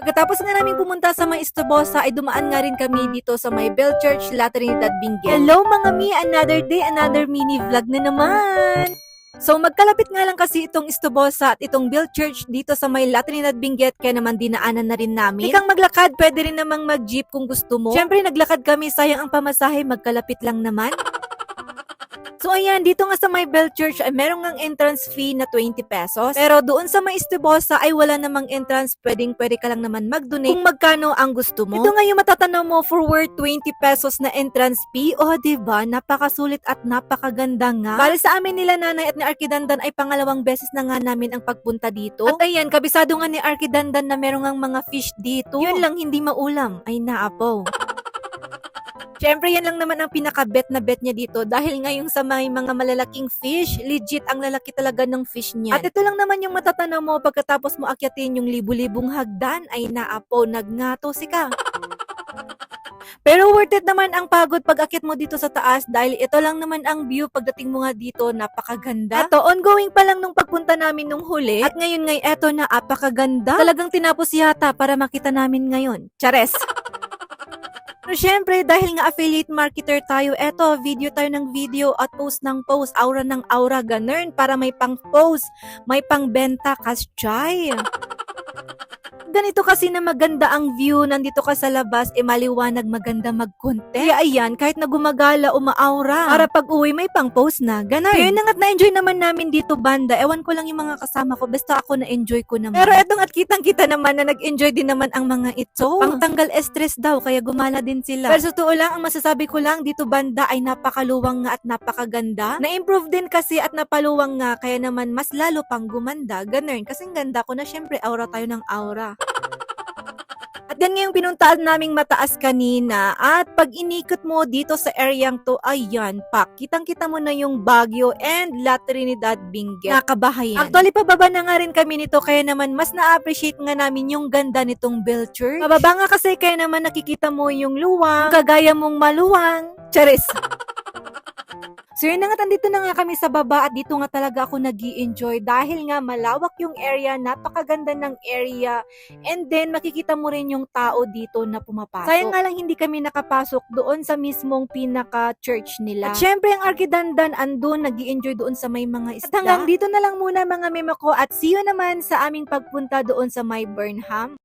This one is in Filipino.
Pagkatapos nga namin pumunta sa may Estobosa ay dumaan nga rin kami dito sa may Bell Church, La Trinidad, Benguet. Hello mga mi! Another day, another mini vlog na naman! So magkalapit nga lang kasi itong Estobosa at itong Bell Church dito sa may La Trinidad, Benguet, kaya naman dinaanan na rin namin. Ikang maglakad, pwede rin namang mag-jeep kung gusto mo. Siyempre naglakad kami, sayang ang pamasahe, magkalapit lang naman. So ayan, dito nga sa may Bell Church ay meron ngang entrance fee na 20 pesos. Pero doon sa may Estobosa ay wala namang entrance, pwede ka lang naman mag-donate kung magkano ang gusto mo. Ito nga yung matatanaw mo for worth 20 pesos na entrance fee. O diba, napakasulit at napakaganda nga. Bale sa amin nila nanay at ni Arkidandan ay pangalawang beses na nga namin ang pagpunta dito. At ayan, kabisado nga ni Arkidandan na meron ngang mga fish dito. Yun lang, hindi maulam. Ay naapaw. Siyempre, yan lang naman ang pinaka-bet na bet niya dito dahil ngayong sa may mga malalaking fish, legit ang lalaki talaga ng fish niya. At ito lang naman yung matatanaw mo pagkatapos mo akyatin yung libu-libong hagdan ay naapo, nagngato si ka. Pero worth it naman ang pagod pag akyat mo dito sa taas dahil ito lang naman ang view pagdating mo nga dito, napakaganda. Ito, ongoing pa lang nung pagpunta namin nung huli at ngayon ngay eto na apakaganda. Talagang tinapos yata para makita namin ngayon. Chares! Pero syempre, dahil nga affiliate marketer tayo, eto, video tayo ng video at post ng post, aura ng aura, ganun, para may pang-post, may pang-benta, kasyay. Ganito kasi na maganda ang view, nandito ka sa labas, maliwanag, maganda mag-content. Kaya ayan, kahit na gumagala, umaaura, para pag uwi may pang-post na, ganun. Kaya nangat na-enjoy naman namin dito banda, ewan ko lang yung mga kasama ko, basta ako na-enjoy ko naman. Pero etong at kitang-kita naman na nag-enjoy din naman ang mga ito. Pangtanggal stress daw, kaya gumala din sila. Pero sa totoo lang, ang masasabi ko lang, dito banda ay napakaluwang nga at napakaganda. Na-improve din kasi at napaluwang nga, kaya naman mas lalo pang gumanda, ganun. Kasing ganda ko na syempre, aura tayo ng aura. At yan nga yung pinuntaan naming mataas kanina at pag inikot mo dito sa areang to, ayan pa, kitang-kita mo na yung Baguio and La Trinidad, Benguet. Nakabahayan. Actually, pababa na nga rin kami nito kaya naman mas na-appreciate nga namin yung ganda nitong Bell Church. Pababa nga kasi kaya naman nakikita mo yung luwang, kagaya mong maluwang. Charis! So yun na nga, andito na nga kami sa baba at dito nga talaga ako nag-i-enjoy dahil nga malawak yung area, napakaganda ng area, and then makikita mo rin yung tao dito na pumapasok. Sayang nga lang hindi kami nakapasok doon sa mismong pinaka-church nila. At syempre ang Arkidandan andun, nag-i-enjoy doon sa may mga isda. At hanggang dito na lang muna mga memo ko at see you naman sa aming pagpunta doon sa may Burnham.